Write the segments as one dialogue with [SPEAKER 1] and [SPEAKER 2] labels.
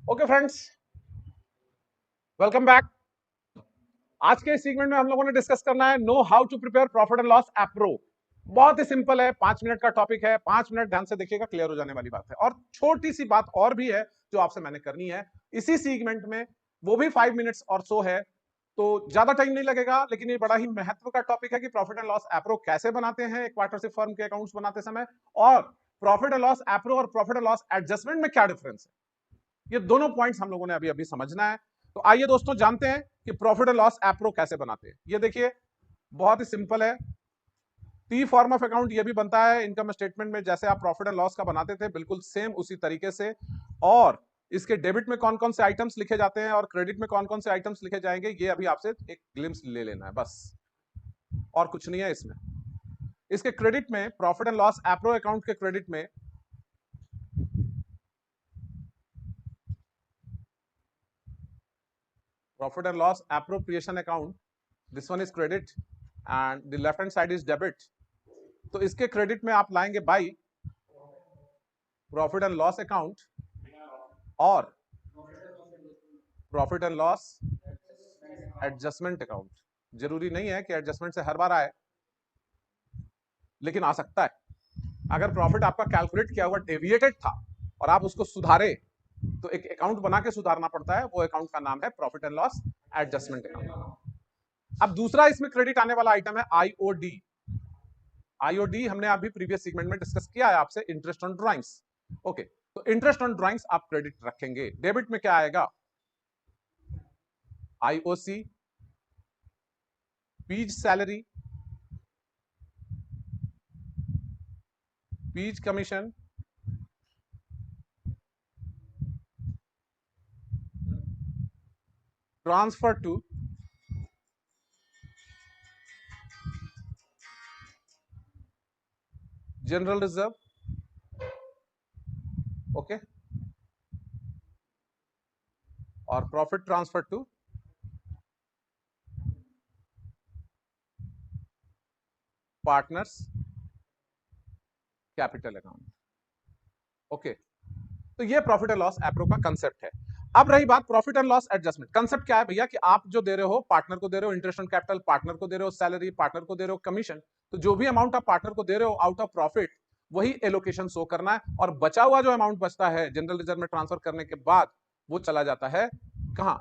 [SPEAKER 1] Okay friends, welcome back. आज के segment में हम लोगों ने डिस्कस करना है know how to prepare profit and loss appro. बहुत ही सिंपल है, 5 मिनट का टॉपिक है, 5 मिनट ध्यान से देखिएगा, क्लियर हो जाने वाली बात है। और छोटी सी बात और भी है जो आपसे मैंने करनी है इसी सेगमेंट में, वो भी 5 मिनट्स और सो है, तो ज्यादा टाइम नहीं लगेगा। लेकिन ये बड़ा ही महत्व का टॉपिक है कि प्रॉफिट एंड लॉस एप्रो कैसे बनाते हैं एक पार्टनरशिप फर्म के अकाउंट्स बनाते समय, और प्रॉफिट एंड लॉस एप्रो और प्रॉफिट एंड लॉस एडजस्टमेंट में क्या डिफरेंस है। ये दोनों पॉइंट्स हम लोगों ने अभी अभी समझना है। तो आइए दोस्तों जानते हैं कि प्रॉफिट एंड लॉस एप्रो कैसे बनाते हैं। ये देखिए, बहुत ही सिंपल है। टी फॉर्म ऑफ अकाउंट ये भी बनता है इनकम स्टेटमेंट में, जैसे आप प्रॉफिट एंड लॉस का बनाते थे बिल्कुल सेम उसी तरीके से। और इसके डेबिट में कौन कौन से आइटम्स लिखे जाते हैं और क्रेडिट में कौन कौन से आइटम्स लिखे जाएंगे, ये अभी आपसे एक ग्लिम्स ले लेना है बस, और कुछ नहीं है इसमें। इसके क्रेडिट में, profit and loss appro account के क्रेडिट में, profit and loss appropriation account, this one is credit and the left hand side is debit. तो इसके क्रेडिट में आप लाएंगे by profit and loss account और profit and loss adjustment account. जरूरी नहीं है कि एडजस्टमेंट से हर बार आए, लेकिन आ सकता है। अगर प्रॉफिट आपका कैलकुलेट किया हुआ डेविएटेड था और आप उसको सुधारे, तो एक अकाउंट बना के सुधारना पड़ता है। वो अकाउंट का नाम है profit and loss adjustment account. अब दूसरा इसमें क्रेडिट आने वाला आइटम है आईओडी। आईओडी हमने अभी प्रीवियस सेगमेंट में डिस्कस किया है आपसे, इंटरेस्ट ऑन ड्राइंग्स। ओके, तो इंटरेस्ट ऑन ड्राइंग्स आप क्रेडिट रखेंगे। डेबिट में क्या आएगा? IOC, P's salary, P's commission, transfer to general reserve. Okay, और profit transfer to partners capital account. Okay, तो ये प्रॉफिट एंड लॉस एप्रो का कंसेप्ट है। अब रही बात profit and loss adjustment. Concept क्या है भैया कि आप जो दे रहे हो पार्टनर को दे रहे हो इंटरेस्ट ऑन कैपिटल, पार्टनर को दे रहे हो सैलरी, पार्टनर को दे रहे हो कमीशन। तो जो भी अमाउंट आप पार्टनर को दे रहे हो आउट ऑफ प्रॉफिट, वही एलोकेशन शो करना है। और बचा हुआ जो अमाउंट बचता है जनरल रिजर्व में ट्रांसफर करने के बाद, वो चला जाता है कहां?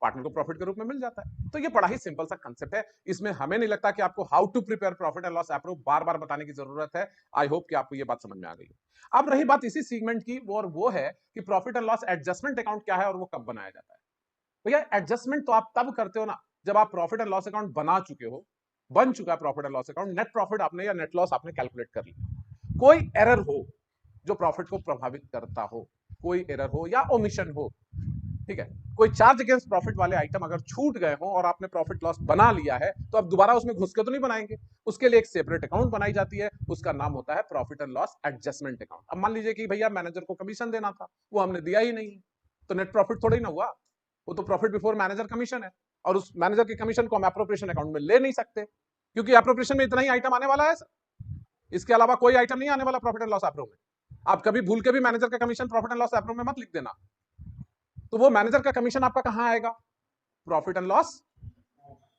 [SPEAKER 1] पार्टनर को प्रॉफिट के रूप में मिल जाता है। तो ये बड़ा ही सिंपल सा कंसेप्ट है। इसमें हमें नहीं लगता कि आपको how to prepare profit and loss appro बार बार बताने की जरूरत है। आई होप कि आपको ये बात समझ में आ गई। अब रही बात इसी सेगमेंट की, वो है कि profit and loss adjustment account क्या है और वो कब बनाया जाता है। भैया एडजस्टमेंट तो आप तब करते हो ना जब आप प्रॉफिट एंड लॉस अकाउंट बना चुके हो, बन चुका है profit and loss account, net profit आपने या नेट लॉस आपने कैलकुलेट कर लिया, कोई एरर हो जो प्रॉफिट को प्रभावित करता हो, कोई एरर हो या ओमिशन हो, ठीक है, कोई चार्ज अगेंस्ट प्रॉफिट वाले आइटम अगर छूट गए हो और आपने प्रॉफिट लॉस बना लिया है, तो अब दोबारा उसमें घुस के तो नहीं बनाएंगे। उसके लिए एक सेपरेट अकाउंट बनाई जाती है, उसका नाम होता है profit and loss adjustment account. अब मान लीजिए कि भैया मैनेजर को कमीशन देना था, वो हमने दिया ही नहीं, तो नेट प्रॉफिट थोड़ा ही ना हुआ, वो तो प्रॉफिट बिफोर मैनेजर कमीशन है। और उस मैनेजर के कमीशन को हम एप्रोप्रिएशन अकाउंट में ले नहीं सकते, क्योंकि एप्रोप्रिएशन में इतना ही आइटम आने वाला है सर, इसके अलावा कोई आइटम नहीं आने वाला प्रॉफिट एंड लॉस एप्रो में। आप कभी भूल के भी मैनेजर का commission profit and loss appro में मत लिख देना। तो वो मैनेजर का कमीशन आपका कहां आएगा? Profit and loss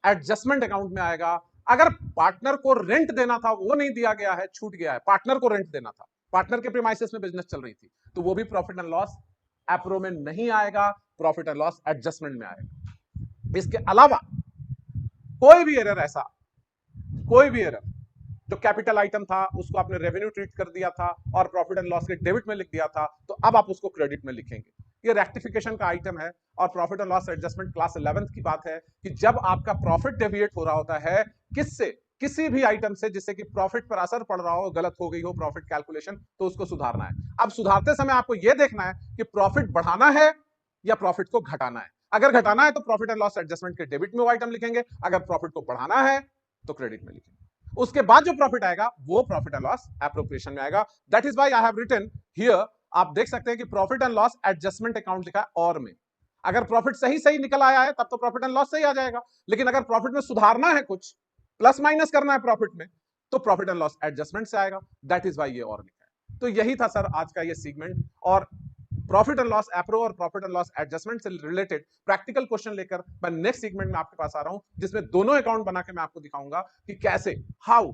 [SPEAKER 1] adjustment account में आएगा। अगर पार्टनर को रेंट देना था, वो नहीं दिया गया है, छूट गया है, पार्टनर को रेंट देना था, पार्टनर के प्रीमाइसेस में बिजनेस चल रही थी, तो वो भी प्रॉफिट एंड लॉस एप्रो में नहीं आएगा, प्रॉफिट एंड लॉस एडजस्टमेंट में आएगा। इसके अलावा कोई भी एरर ऐसा, कोई भी एरर जो कैपिटल आइटम था उसको आपने रेवेन्यू ट्रीट कर दिया था और प्रॉफिट एंड लॉस के डेबिट में लिख दिया था, तो अब आप उसको क्रेडिट में लिखेंगे। ये रेक्टिफिकेशन का आइटम है। और profit and loss adjustment class 11th की बात है कि जब आपका प्रॉफिट डेविएट हो रहा होता है किससे, किसी भी आइटम से जिससे कि प्रॉफिट पर असर पड़ रहा हो, गलत हो गई हो प्रॉफिट कैलकुलेशन, तो उसको सुधारना है। अब सुधारते समय आपको यह देखना है कि प्रॉफिट बढ़ाना है या प्रॉफिट को घटाना है। अगर घटाना है तो प्रॉफिट एंड लॉस एडजस्टमेंट के डेबिट में वो आइटम लिखेंगे, अगर प्रॉफिट को बढ़ाना है तो क्रेडिट में लिखेंगे। उसके बाद जो प्रॉफिट आएगा वो प्रॉफिट एंड लॉस एप्रोप्रिएशन में आएगा। That is why I have written here, आप देख सकते हैं कि profit and loss adjustment account लिखा है और में। अगर प्रॉफिट सही सही निकल आया है तब तो प्रॉफिट एंड लॉस सही आ जाएगा, लेकिन अगर प्रॉफिट में सुधारना है, कुछ प्लस माइनस करना है प्रॉफिट में, तो प्रॉफिट एंड लॉस एडजस्टमेंट से आएगा। दैट इज व्हाई ये और लिखा है। तो यही था सर आज का ये सेगमेंट। और प्रॉफिट एंड लॉस एप्रो और प्रॉफिट एंड लॉस एडजस्टमेंट से रिलेटेड प्रैक्टिकल क्वेश्चन लेकर मैं नेक्स्ट सेगमेंट में आपके पास आ रहा हूं, जिसमें दोनों अकाउंट बना के मैं आपको दिखाऊंगा कि कैसे, how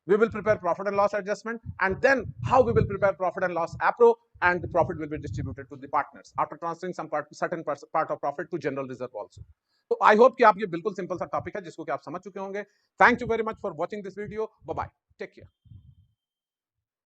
[SPEAKER 1] we will prepare profit and loss adjustment, and then how we will prepare profit and loss apro, and the profit will be distributed to the partners after transferring some certain part of profit to general reserve also. तो I hope कि आप, ये बिल्कुल simple सा topic है जिसको कि आप समझ चुके होंगे. Thank you very much for watching this video. Bye bye, take care.